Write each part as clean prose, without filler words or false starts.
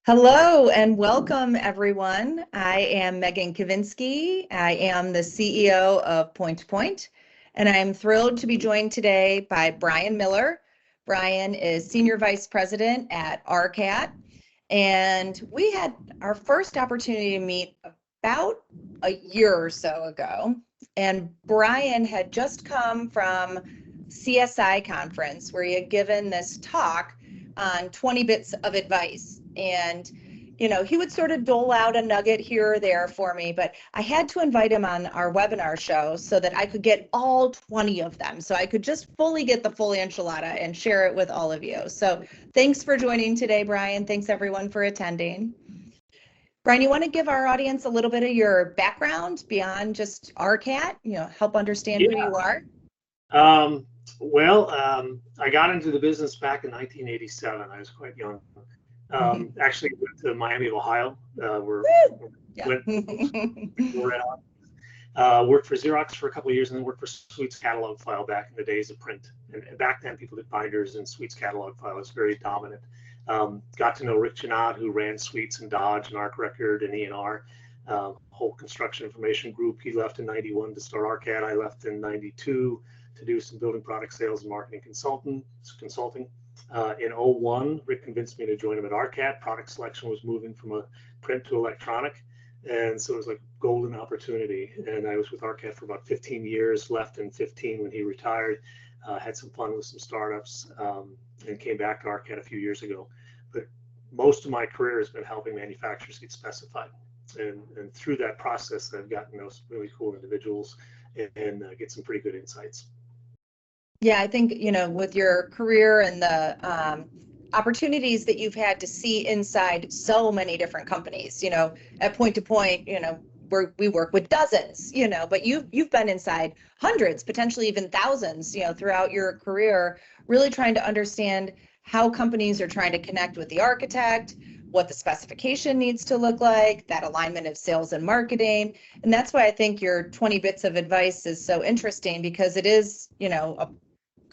Hello and welcome, everyone. I am Megan Kavinsky. I am the CEO of Point, and I'm thrilled to be joined today by Brian Miller. Brian is Senior Vice President at ARCAT, and we had our first opportunity to meet about a year or so ago. And Brian had just come from CSI conference where he had given this talk on 20 bits of advice. And, he would sort of dole out a nugget here or there for me, but I had to invite him on our webinar show so that I could get all 20 of them. So I could just fully get the full enchilada and share it with all of you. So thanks for joining today, Brian. Thanks everyone for attending. Brian, you want to give our audience a little bit of your background beyond just ARCAT, help understand who you are? I got into the business back in 1987. I was quite young. Actually went to Miami of Ohio. Worked for Xerox for a couple of years and then worked for Sweets Catalog File back in the days of print. And back then people did binders and Sweets Catalog File was very dominant. Got to know Rick Janot, who ran Sweets and Dodge and Arc Record and E&R, whole construction information group. He left in 91 to start ARCAT. I left in 92 to do some building product sales and marketing consulting. In 01, Rick convinced me to join him at ARCAT. Product selection was moving from a print to electronic. And so it was like a golden opportunity. And I was with ARCAT for about 15 years, left in 15 when he retired, had some fun with some startups, and came back to ARCAT a few years ago. But most of my career has been helping manufacturers get specified. And through that process, I've gotten those really cool individuals and get some pretty good insights. Yeah, I think, with your career and the opportunities that you've had to see inside so many different companies, at Point, we work with dozens, but you've been inside hundreds, potentially even thousands, throughout your career, really trying to understand how companies are trying to connect with the architect, what the specification needs to look like, that alignment of sales and marketing. And that's why I think your 20 bits of advice is so interesting, because it is, a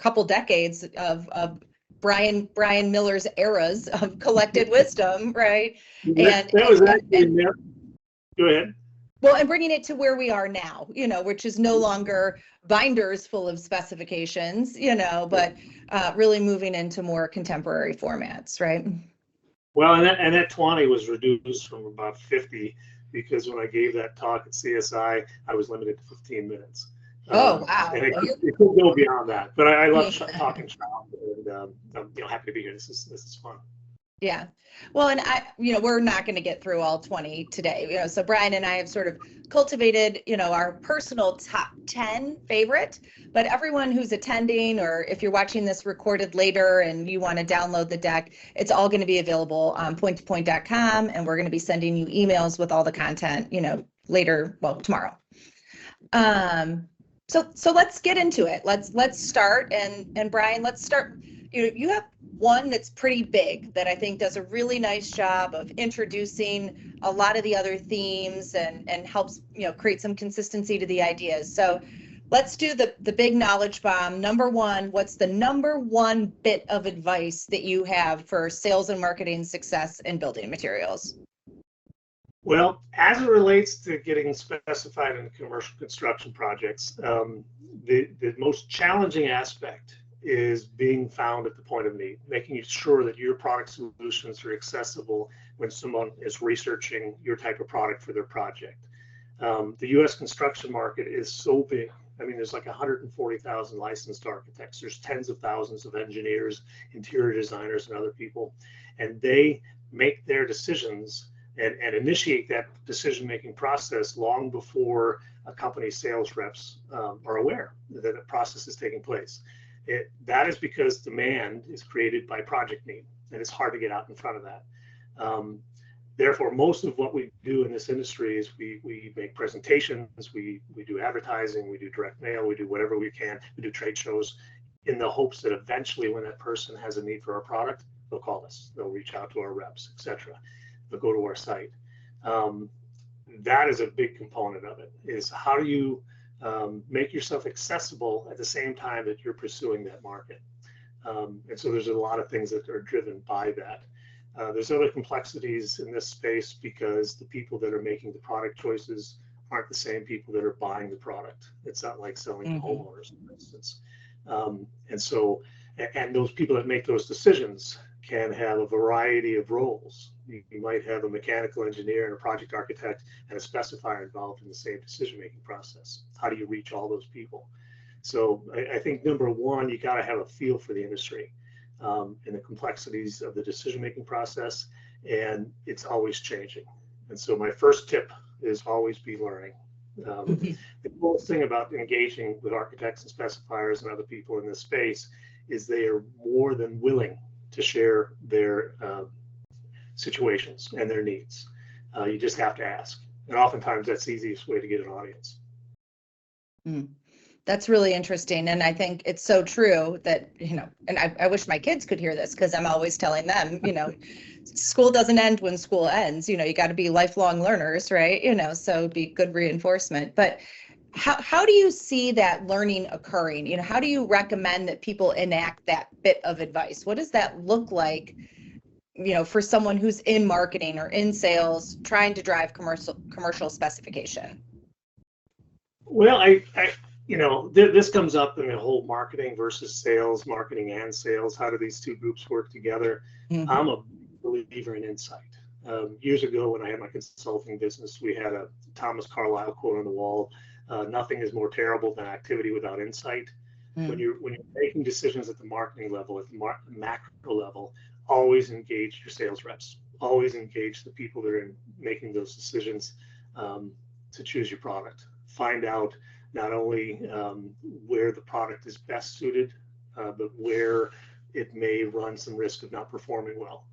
couple decades of Brian Miller's eras of collected wisdom, right? Go ahead. Well, and bringing it to where we are now, which is no longer binders full of specifications, but really moving into more contemporary formats, right? Well, and that 20 was reduced from about 50 because when I gave that talk at CSI, I was limited to 15 minutes. Oh, wow. And it could go beyond that, but I love talking shop, and I'm happy to be here. This is fun. Yeah. Well, and we're not going to get through all 20 today. So Brian and I have sort of cultivated, our personal top 10 favorite, but everyone who's attending, or if you're watching this recorded later and you want to download the deck, it's all going to be available on pointtopoint.com, and we're going to be sending you emails with all the content, later, well, tomorrow. So let's get into it. Let's start, and Brian, let's start. You have one that's pretty big that I think does a really nice job of introducing a lot of the other themes and helps create some consistency to the ideas. So let's do the big knowledge bomb. Number one, what's the number one bit of advice that you have for sales and marketing success in building materials? Well, as it relates to getting specified in commercial construction projects, the most challenging aspect is being found at the point of need, making sure that your product solutions are accessible when someone is researching your type of product for their project. The U.S. construction market is so big. I mean, there's like 140,000 licensed architects. There's tens of thousands of engineers, interior designers, and other people, and they make their decisions and initiate that decision-making process long before a company's sales reps are aware that a process is taking place. That is because demand is created by project need, and it's hard to get out in front of that. Therefore, most of what we do in this industry is we make presentations, we do advertising, we do direct mail, we do whatever we can, we do trade shows in the hopes that eventually when that person has a need for our product, they'll call us, they'll reach out to our reps, etc. They'll go to our site. That is a big component of it, is how do you make yourself accessible at the same time that you're pursuing that market. And so there's a lot of things that are driven by that. There's other complexities in this space because the people that are making the product choices aren't the same people that are buying the product. It's not like selling to homeowners, for instance. And so, and those people that make those decisions can have a variety of roles. You might have a mechanical engineer and a project architect and a specifier involved in the same decision-making process. How do you reach all those people? So I think number one, you got to have a feel for the industry and the complexities of the decision-making process, and it's always changing. And so my first tip is always be learning. The cool thing about engaging with architects and specifiers and other people in this space is they are more than willing to share their situations and their needs. You just have to ask. And oftentimes that's the easiest way to get an audience. That's really interesting. And I think it's so true that, and I wish my kids could hear this because I'm always telling them, school doesn't end when school ends. You got to be lifelong learners, right? So it'd be good reinforcement. But how do you see that learning occurring? How do you recommend that people enact that bit of advice? What does that look like, for someone who's in marketing or in sales trying to drive commercial specification? Well, this comes up in the whole marketing versus sales, marketing and sales. How do these two groups work together? I'm a believer in insight. Years ago, when I had my consulting business, we had a Thomas Carlyle quote on the wall: "Nothing is more terrible than activity without insight." When you're making decisions at the marketing level, at the macro level, always engage your sales reps. Always engage the people that are making those decisions to choose your product. Find out not only where the product is best suited, but where it may run some risk of not performing well,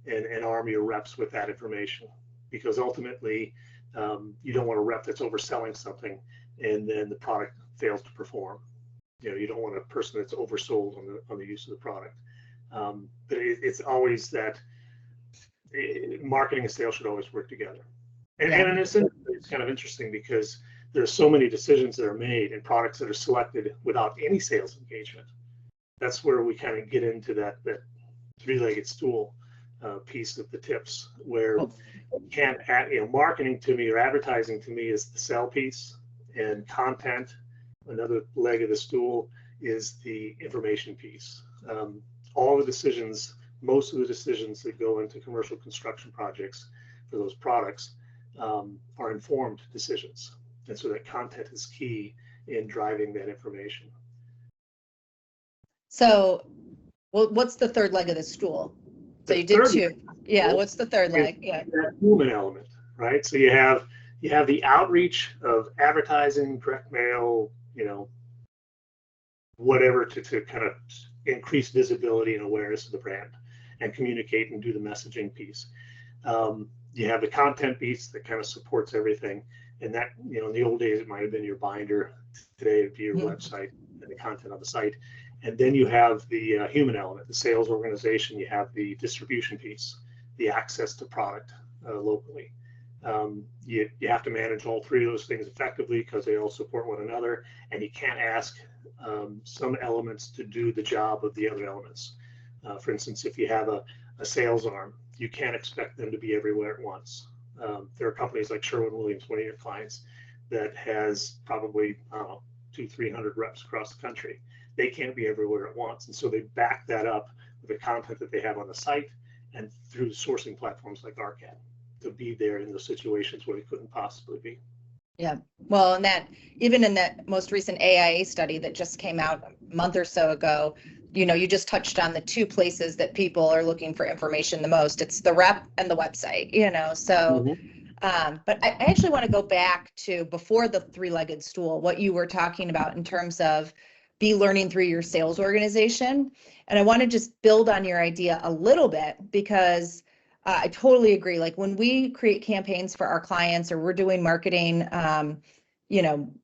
and arm your reps with that information. Because ultimately, you don't want a rep that's overselling something and then the product fails to perform. You don't want a person that's oversold on the use of the product. But it's always that marketing and sales should always work together. And in this industry, it's kind of interesting because there's so many decisions that are made and products that are selected without any sales engagement. That's where we kind of get into that three-legged stool piece of the tips, where you can't add, marketing to me or advertising to me is the sell piece, and content, another leg of the stool, is the information piece. All the decisions, most of the decisions that go into commercial construction projects for those products are informed decisions. And so that content is key in driving that information. So, what's the third leg of the stool? So you did two. Yeah, what's the third leg? Yeah. That human element, right? So you have the outreach of advertising, direct mail, whatever to kind of increase visibility and awareness of the brand and communicate and do the messaging piece. You have the content piece that kind of supports everything. And that, in the old days, it might have been your binder. Today, it'd be your website and the content on the site. And then you have the human element, the sales organization. You have the distribution piece, the access to product locally. You have to manage all three of those things effectively because they all support one another. And you can't ask some elements to do the job of the other elements. For instance, if you have a sales arm, you can't expect them to be everywhere at once. There are companies like Sherwin-Williams, one of your clients, that has probably 200-300 reps across the country. They can't be everywhere at once, and so they back that up with the content that they have on the site and through sourcing platforms like ARCAT to be there in those situations where they couldn't possibly be. Yeah, well, and that even in that most recent AIA study that just came out a month or so ago, you just touched on the two places that people are looking for information the most. It's the rep and the website, so, but I actually want to go back to before the three-legged stool, what you were talking about in terms of be learning through your sales organization. And I want to just build on your idea a little bit because I totally agree. Like when we create campaigns for our clients or we're doing marketing,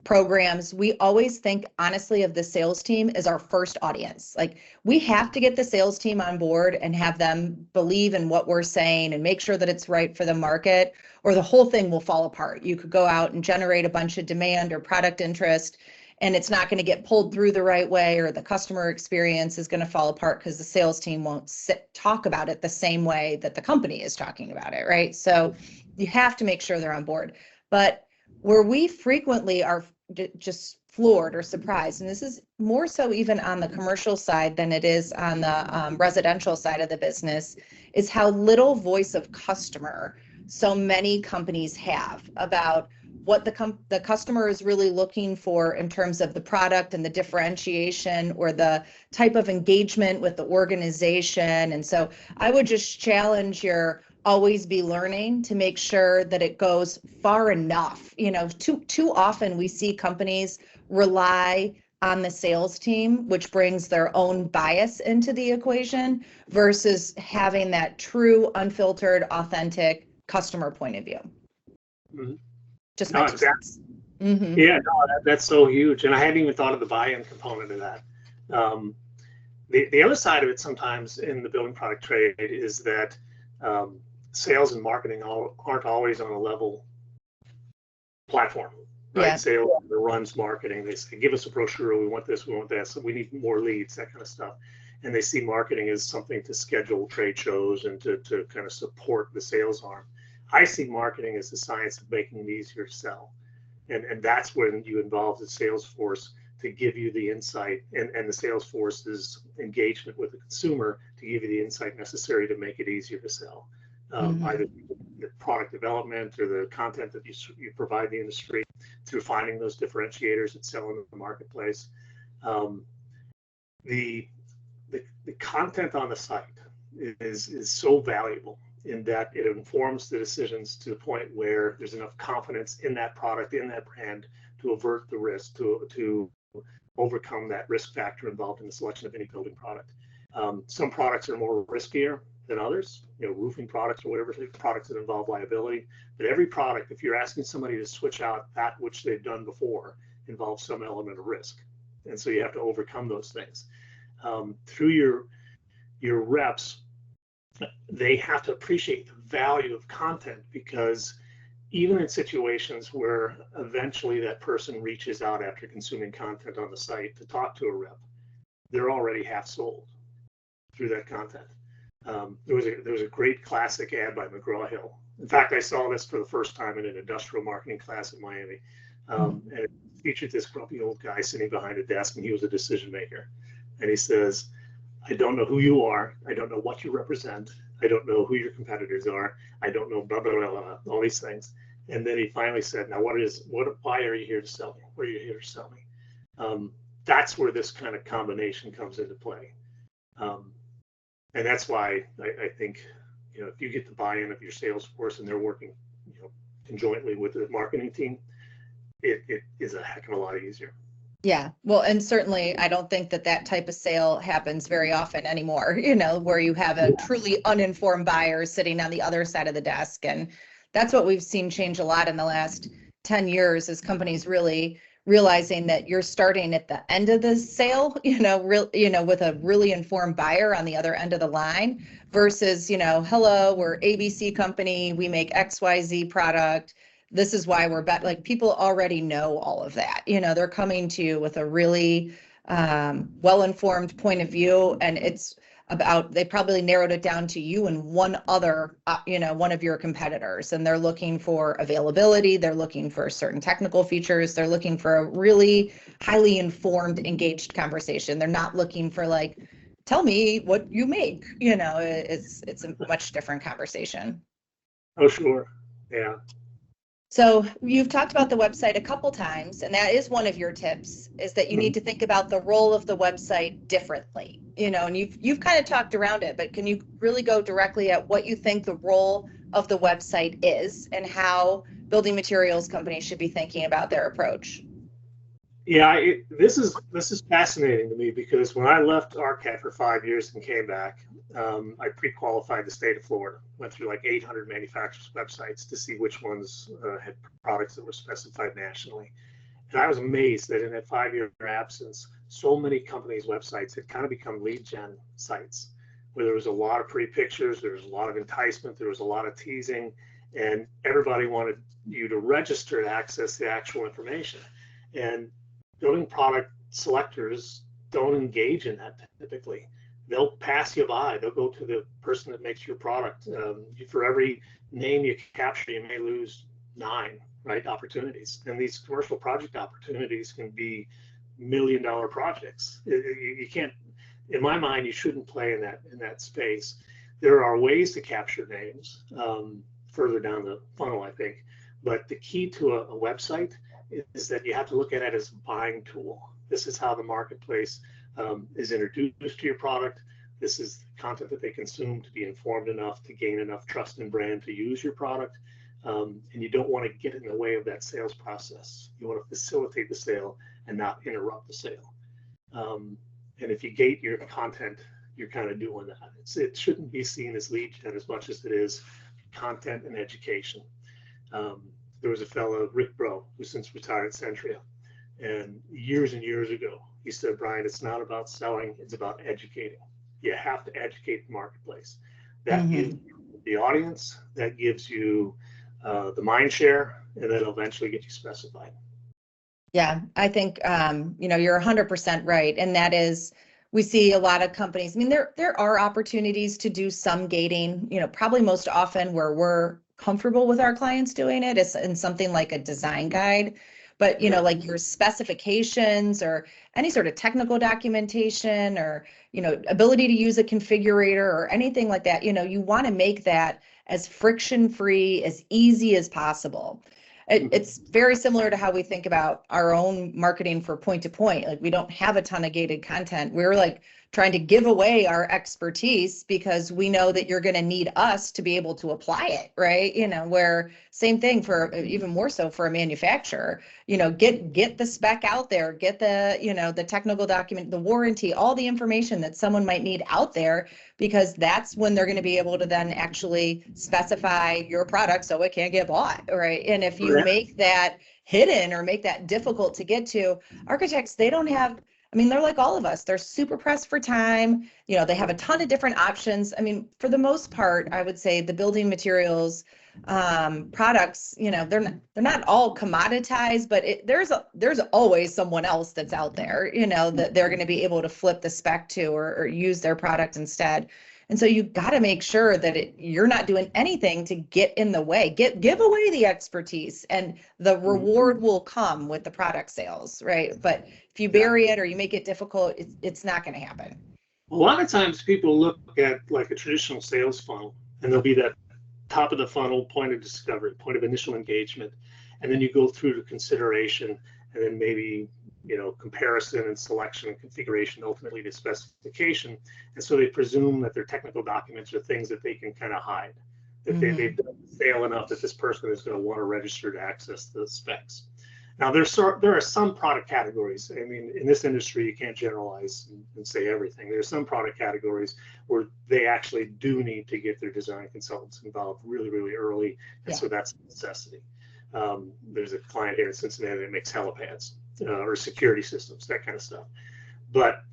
programs, we always think honestly of the sales team as our first audience. Like we have to get the sales team on board and have them believe in what we're saying and make sure that it's right for the market, or the whole thing will fall apart. You could go out and generate a bunch of demand or product interest and it's not going to get pulled through the right way, or the customer experience is going to fall apart because the sales team won't talk about it the same way that the company is talking about it, right? So you have to make sure they're on board. But where we frequently are just floored or surprised, and this is more so even on the commercial side than it is on the residential side of the business, is how little voice of customer so many companies have about what the customer is really looking for in terms of the product and the differentiation or the type of engagement with the organization. And so I would just challenge your always be learning to make sure that it goes far enough. Too often we see companies rely on the sales team, which brings their own bias into the equation versus having that true, unfiltered, authentic customer point of view. Mm-hmm. Just my 2 cents. Mm-hmm. Yeah, no, that's so huge. And I hadn't even thought of the buy-in component of that. The other side of it sometimes in the building product trade is that sales and marketing aren't always on a level platform, right? Yeah. Sales runs marketing. They say, give us a brochure. We want this, we want that. So we need more leads, that kind of stuff. And they see marketing as something to schedule trade shows and to kind of support the sales arm. I see marketing as the science of making it easier to sell. And that's when you involve the sales force to give you the insight and the sales force's engagement with the consumer to give you the insight necessary to make it easier to sell. Either the product development or the content that you provide the industry through finding those differentiators and selling in the marketplace. The content on the site is so valuable in that it informs the decisions to the point where there's enough confidence in that product, in that brand, to avert the risk, to overcome that risk factor involved in the selection of any building product. Some products are more riskier than others, roofing products or whatever, products that involve liability. But every product, if you're asking somebody to switch out that which they've done before, involves some element of risk. And so you have to overcome those things. Through your reps, they have to appreciate the value of content, because even in situations where eventually that person reaches out after consuming content on the site to talk to a rep, they're already half sold through that content. There was a great classic ad by McGraw-Hill. In fact, I saw this for the first time in an industrial marketing class in Miami. And it featured this grumpy old guy sitting behind a desk, and he was a decision maker. And he says, I don't know who you are. I don't know what you represent. I don't know who your competitors are. I don't know blah, blah, blah, blah, all these things. And then he finally said, now why are you here to sell me? What are you here to sell me? That's where this kind of combination comes into play. And that's why I think, if you get the buy-in of your sales force and they're working, conjointly with the marketing team, it is a heck of a lot easier. Yeah, well, and certainly I don't think that type of sale happens very often anymore, where you have a truly uninformed buyer sitting on the other side of the desk. And that's what we've seen change a lot in the last 10 years, is companies really realizing that you're starting at the end of the sale, with a really informed buyer on the other end of the line versus, hello, we're ABC company, we make XYZ product. This is why we're like, people already know all of that. They're coming to you with a really well-informed point of view, and it's about, they probably narrowed it down to you and one other, one of your competitors, and they're looking for availability. They're looking for certain technical features. They're looking for a really highly informed, engaged conversation. They're not looking for like, tell me what you make. It's a much different conversation. Oh, sure. Yeah. So you've talked about the website a couple times, and that is one of your tips, is that you need to think about the role of the website differently, and you've kind of talked around it, but can you really go directly at what you think the role of the website is and how building materials companies should be thinking about their approach? Yeah, this is fascinating to me, because when I left ARCAT for 5 years and came back, I pre-qualified the state of Florida, went through like 800 manufacturers' websites to see which ones had products that were specified nationally. And I was amazed that in that 5-year absence, so many companies' websites had kind of become lead gen sites, where there was a lot of pretty pictures, there was a lot of enticement, there was a lot of teasing, and everybody wanted you to register to access the actual information. And building product selectors don't engage in that typically. They'll pass you by. They'll go to the person that makes your product. For every name you capture, you may lose 9, right, opportunities. And these commercial project opportunities can be $1 million projects. You can't, in my mind, you shouldn't play in that space. There are ways to capture names further down the funnel, I think. But the key to a website is that you have to look at it as a buying tool. This is how the marketplace is introduced to your product. This is the content that they consume to be informed enough to gain enough trust and brand to use your product. And you don't want to get in the way of that sales process. You want to facilitate the sale and not interrupt the sale. And if you gate your content, you're kind of doing that. It shouldn't be seen as lead gen as much as it is content and education. There was a fellow, Rick Bro, who's since retired at Centria. And years ago, he said, Brian, it's not about selling, it's about educating. You have to educate the marketplace. That gives you the audience, that gives you the mind share, and then eventually get you specified. Yeah, I think, you're 100% right. And that is, we see a lot of companies. I mean, there are opportunities to do some gating, probably most often where we're comfortable with our clients doing it is in something like a design guide. But, like your specifications or any sort of technical documentation or, ability to use a configurator or anything like that, you want to make that as friction-free, as easy as possible. It's very similar to how we think about our own marketing for point-to-point. Like we don't have a ton of gated content. We're like trying to give away our expertise because we know that you're going to need us to be able to apply it, right? Where same thing for even more so for a manufacturer, get the spec out there, get the, the technical document, the warranty, all the information that someone might need out there, because that's when they're going to be able to then actually specify your product so it can't get bought, right? And if you make that hidden or make that difficult to get to, architects, they don't have, they're like all of us. They're super pressed for time. They have a ton of different options. For the most part, I would say the building materials products, they're not all commoditized, but there's always someone else that's out there, that they're going to be able to flip the spec to or use their product instead. And so you got to make sure that you're not doing anything to get in the way, give away the expertise, and the reward will come with the product sales, right? But if you bury it or you make it difficult, it's not going to happen. A lot of times people look at like a traditional sales funnel, and there'll be that top of the funnel, point of discovery, point of initial engagement, and then you go through to consideration, and then maybe comparison and selection and configuration, ultimately to specification. And so they presume that their technical documents are things that they can kind of hide, that they've done the sale enough that this person is going to want to register to access the specs. Now, there are some product categories. In this industry, you can't generalize and say everything. There are some product categories where they actually do need to get their design consultants involved really, really early, and so that's a necessity. There's a client here in Cincinnati that makes helipads or security systems, that kind of stuff. But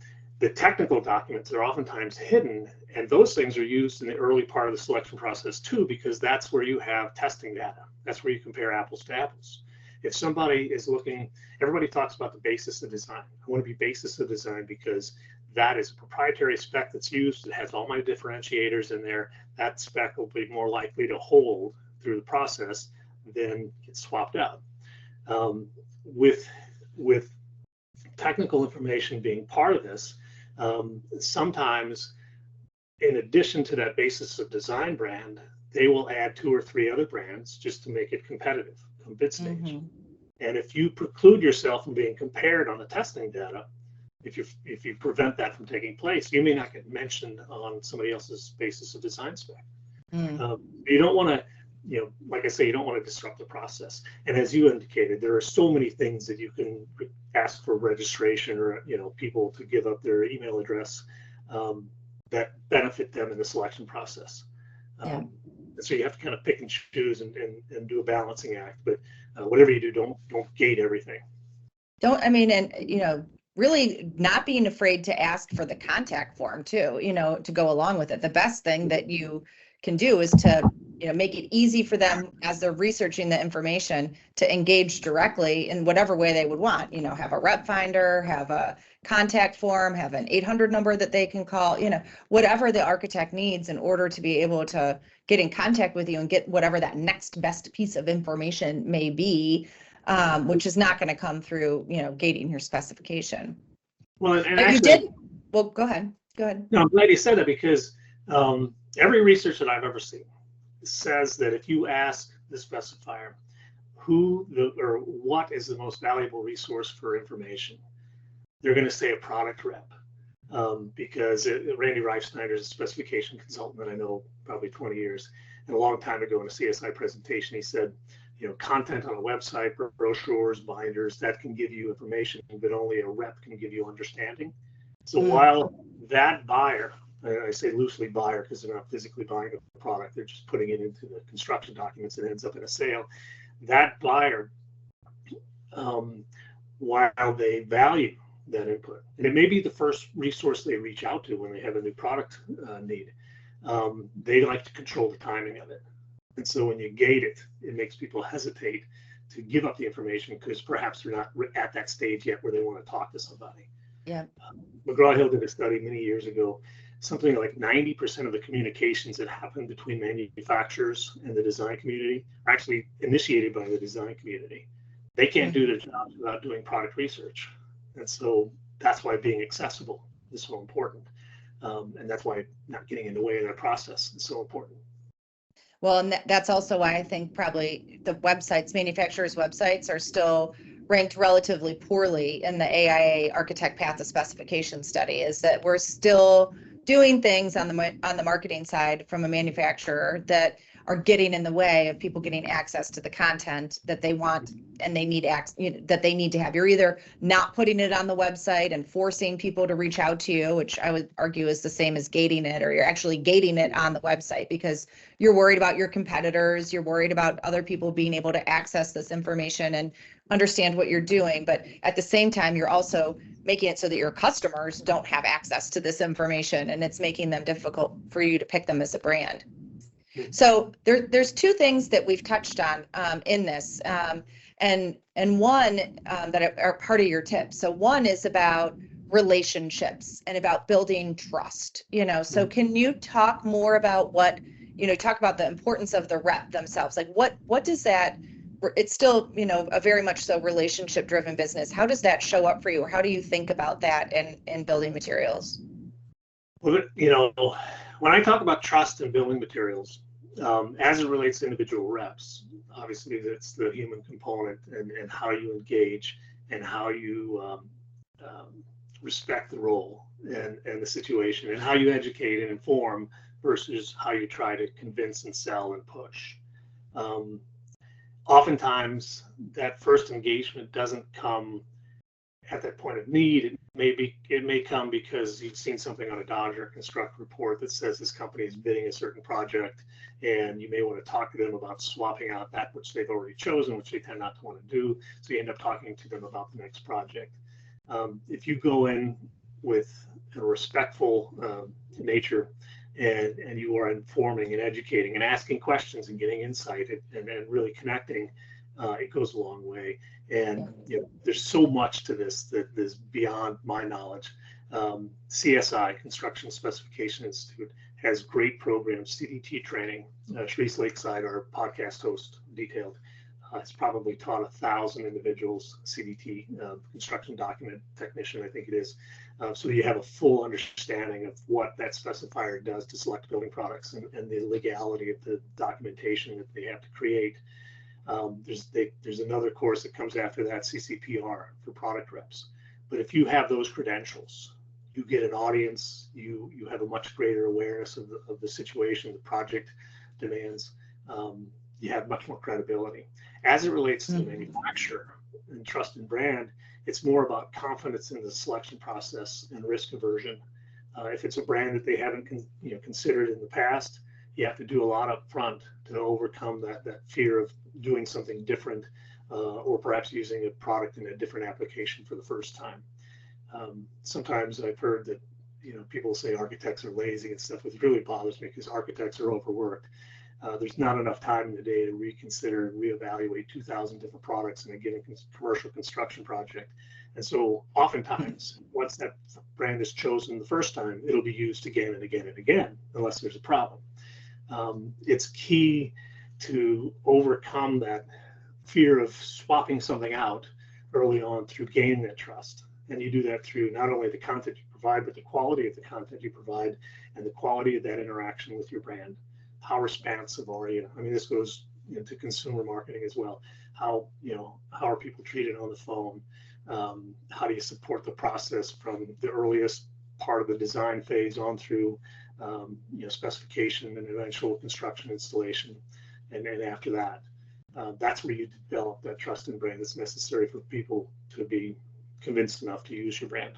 the technical documents are oftentimes hidden, and those things are used in the early part of the selection process too, because that's where you have testing data. That's where you compare apples to apples. If somebody is looking, everybody talks about the basis of design. I want to be basis of design because that is a proprietary spec that's used. It has all my differentiators in there. That spec will be more likely to hold through the process than get swapped out. With technical information being part of this, sometimes in addition to that basis of design brand, they will add 2 or 3 other brands just to make it competitive on bid stage. And if you preclude yourself from being compared on the testing data, if you prevent that from taking place, you may not get mentioned on somebody else's basis of design spec. You don't want to, like I say, you don't want to disrupt the process. And as you indicated, there are so many things that you can ask for registration or people to give up their email address that benefit them in the selection process. So you have to kind of pick and choose and do a balancing act. But whatever you do, don't gate everything. Really not being afraid to ask for the contact form too, to go along with it. The best thing that you can do is to make it easy for them as they're researching the information to engage directly in whatever way they would want, have a rep finder, have a contact form, have an 800 number that they can call, whatever the architect needs in order to be able to get in contact with you and get whatever that next best piece of information may be, which is not going to come through, gating your specification. Well, and but actually, you did, well, go ahead. No, I'm glad you said that, because every research that I've ever seen says that if you ask the specifier or what is the most valuable resource for information, they're going to say a product rep, because Randy Reifsnyder is a specification consultant that I know probably 20 years, and a long time ago in a CSI presentation, he said, content on a website, brochures, binders, that can give you information, but only a rep can give you understanding. So while that buyer, I say loosely buyer because they're not physically buying a product, they're just putting it into the construction documents and ends up in a sale, that buyer, while they value that input, and it may be the first resource they reach out to when they have a new product need, they like to control the timing of it. And so when you gate it, it makes people hesitate to give up the information because perhaps they're not at that stage yet where they want to talk to somebody. Yeah. McGraw-Hill did a study many years ago. Something like 90% of the communications that happen between manufacturers and the design community are actually initiated by the design community. They can't do their jobs without doing product research. And so that's why being accessible is so important. And that's why not getting in the way of that process is so important. Well, and that's also why I think probably the manufacturers' websites are still ranked relatively poorly in the AIA Architect Path to Specification study, is that we're still doing things on the marketing side from a manufacturer that are getting in the way of people getting access to the content that they want and they need that they need to have. You're either not putting it on the website and forcing people to reach out to you, which I would argue is the same as gating it, or you're actually gating it on the website because you're worried about your competitors, you're worried about other people being able to access this information and understand what you're doing. But at the same time, you're also making it so that your customers don't have access to this information, and it's making them difficult for you to pick them as a brand. So there's two things that we've touched on in this, and one that are part of your tips. So one is about relationships and about building trust. So can you talk more about what talk about the importance of the rep themselves? Like what does that? It's still a very much so relationship driven business. How does that show up for you, or how do you think about that in building materials? Well, when I talk about trust in building materials, as it relates to individual reps, obviously that's the human component and how you engage and how you respect the role and the situation and how you educate and inform versus how you try to convince and sell and push. Oftentimes that first engagement doesn't come at that point of need. It may come because you've seen something on a Dodge or Construct report that says this company is bidding a certain project, and you may want to talk to them about swapping out that which they've already chosen, which they tend not to want to do. So you end up talking to them about the next project. If you go in with a respectful nature and you are informing and educating and asking questions and getting insight and really connecting, it goes a long way. And there's so much to this that is beyond my knowledge. CSI, Construction Specification Institute, has great programs, CDT training. Sharice Lakeside, our podcast host, Detailed, has probably taught 1,000 individuals CDT, construction document technician, I think it is. So you have a full understanding of what that specifier does to select building products and the legality of the documentation that they have to create. There's another course that comes after that, CCPR, for product reps. But if you have those credentials, you get an audience, you have a much greater awareness of the situation, the project demands, you have much more credibility. As it relates to the manufacturer and trust in brand, it's more about confidence in the selection process and risk aversion. If it's a brand that they haven't considered in the past, you have to do a lot up front to overcome that fear of doing something different, or perhaps using a product in a different application for the first time. Sometimes I've heard that people say architects are lazy and stuff, which really bothers me because architects are overworked. There's not enough time in the day to reconsider and reevaluate 2,000 different products in a given commercial construction project. And so oftentimes, once that brand is chosen the first time, it'll be used again and again and again, unless there's a problem. It's key to overcome that fear of swapping something out early on through gaining that trust. And you do that through not only the content you provide, but the quality of the content you provide and the quality of that interaction with your brand. How responsive are you? I mean, this goes into consumer marketing as well. How are people treated on the phone? How do you support the process from the earliest part of the design phase on through specification and eventual construction installation, and after that, that's where you develop that trust and brand that's necessary for people to be convinced enough to use your brand.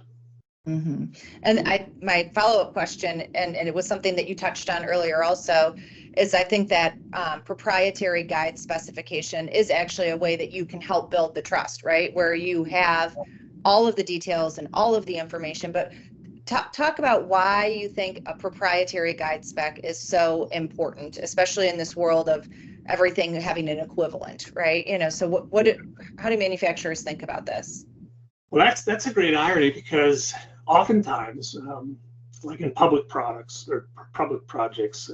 Mm-hmm. And my follow-up question, and it was something that you touched on earlier also, is I think that proprietary guide specification is actually a way that you can help build the trust, right? Where you have all of the details and all of the information, but talk about why you think a proprietary guide spec is so important, especially in this world of everything having an equivalent, right? So how do manufacturers think about this? Well, that's a great irony, because oftentimes, like in public products or public projects,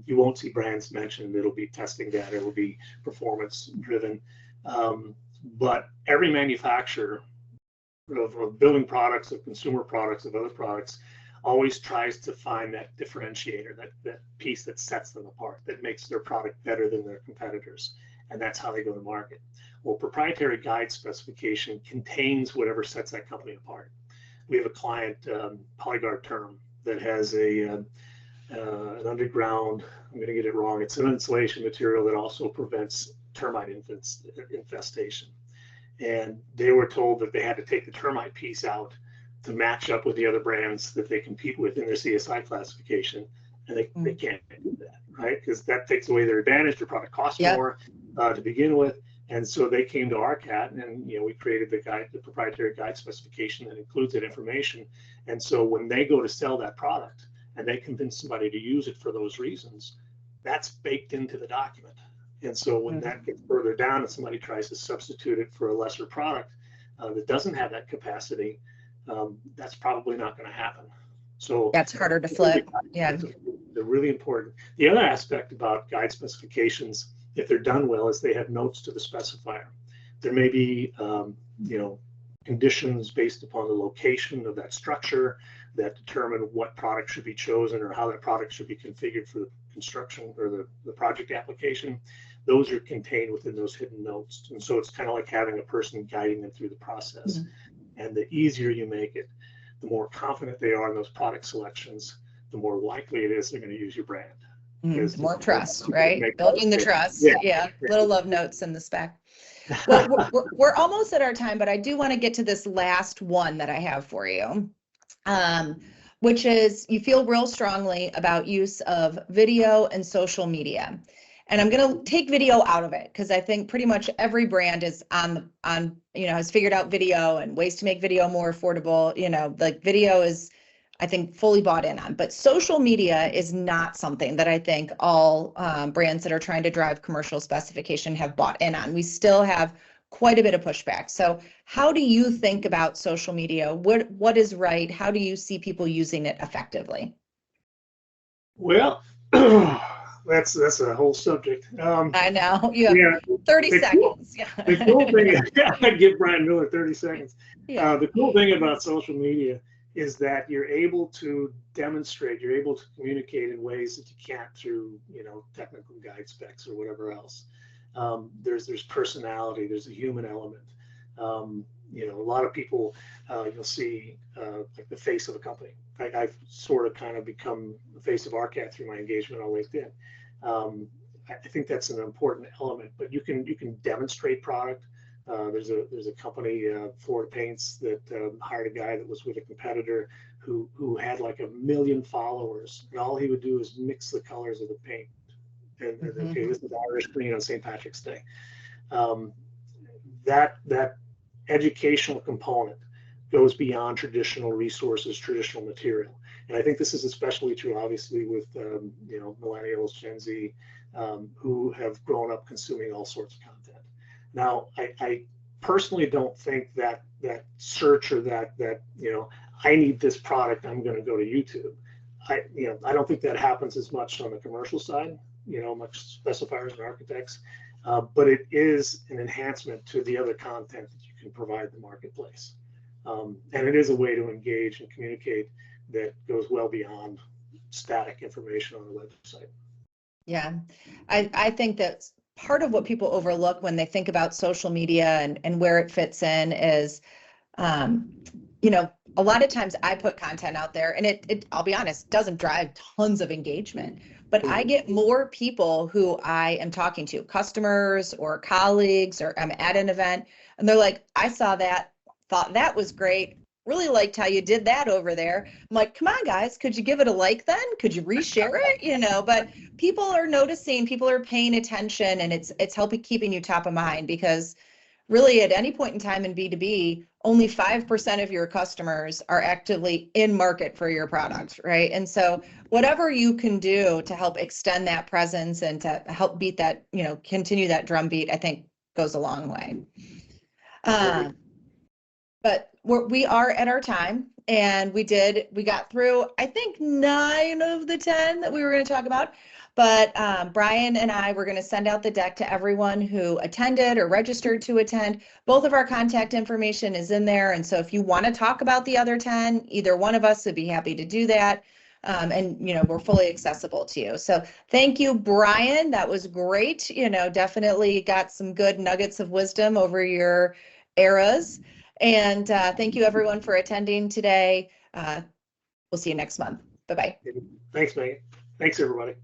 you won't see brands mentioned. It'll be testing data, it'll be performance driven. But every manufacturer of building products, of consumer products, of other products, always tries to find that differentiator, that piece that sets them apart, that makes their product better than their competitors. And that's how they go to market. Well, proprietary guide specification contains whatever sets that company apart. We have a client, Polyguard Term, that has an underground, I'm going to get it wrong, it's an insulation material that also prevents termite infestation. And they were told that they had to take the termite piece out to match up with the other brands that they compete with in their CSI classification. And they can't do that, right? Because that takes away their advantage. Their product costs more to begin with. And so they came to ARCAT, and we created the proprietary guide specification that includes that information. And so when they go to sell that product and they convince somebody to use it for those reasons, that's baked into the document. And so when that gets further down and somebody tries to substitute it for a lesser product that doesn't have that capacity, that's probably not going to happen. So that's harder to flip. Yeah, they're really important. The other aspect about guide specifications, if they're done well, is they have notes to the specifier. There may be conditions based upon the location of that structure that determine what product should be chosen or how that product should be configured for the construction or the project application. Those are contained within those hidden notes. And so it's kind of like having a person guiding them through the process. And the easier you make it, the more confident they are in those product selections, the more likely it is they're going to use your brand. More trust, right? Building the trust. Yeah. Little love notes in the spec. Well, we're almost at our time, but I do want to get to this last one that I have for you, which is you feel real strongly about use of video and social media. And I'm going to take video out of it because I think pretty much every brand is has figured out video and ways to make video more affordable. Like video is, I think, fully bought in on, but social media is not something that I think all brands that are trying to drive commercial specification have bought in on. We still have quite a bit of pushback. So how do you think about social media? What is right? How do you see people using it effectively? Well, that's a whole subject. I know. You have 30 seconds. The cool thing, I give Brian Miller 30 seconds. Yeah. The cool thing about social media is that you're able to demonstrate, you're able to communicate in ways that you can't through, technical guide specs or whatever else. There's personality, there's a human element. A lot of people, you'll see like the face of a company. I've sort of kind of become the face of ARCAT through my engagement on LinkedIn. I think that's an important element, but you can demonstrate product. There's a company, Florida Paints, that hired a guy that was with a competitor who had like 1 million followers, and all he would do is mix the colors of the paint. And okay, this is Irish green on St. Patrick's Day. That educational component goes beyond traditional resources, traditional material. And I think this is especially true, obviously, with millennials, Gen Z, who have grown up consuming all sorts of content. Now, I personally don't think that search or that I need this product, I'm going to go to YouTube. I don't think that happens as much on the commercial side, much specifiers and architects, but it is an enhancement to the other content that you can provide the marketplace. And it is a way to engage and communicate that goes well beyond static information on the website. Yeah, I think that part of what people overlook when they think about social media and where it fits in is, a lot of times I put content out there and it, I'll be honest, doesn't drive tons of engagement, but I get more people who I am talking to, customers or colleagues, or I'm at an event and they're like, I saw that, thought that was great. Really liked how you did that over there. I'm like, come on, guys, could you give it a like then? Could you reshare it? But people are noticing, people are paying attention, and it's helping keeping you top of mind, because really at any point in time in B2B, only 5% of your customers are actively in market for your product, right? And so whatever you can do to help extend that presence and to help beat that, continue that drumbeat, I think goes a long way. But we are at our time, and we got through, I think, 9 of the 10 that we were going to talk about. But Brian and I were going to send out the deck to everyone who attended or registered to attend. Both of our contact information is in there. And so if you want to talk about the other 10, either one of us would be happy to do that. And, we're fully accessible to you. So thank you, Brian. That was great. Definitely got some good nuggets of wisdom over your eras. And thank you, everyone, for attending today. We'll see you next month. Bye-bye. Thanks, Megan. Thanks, everybody.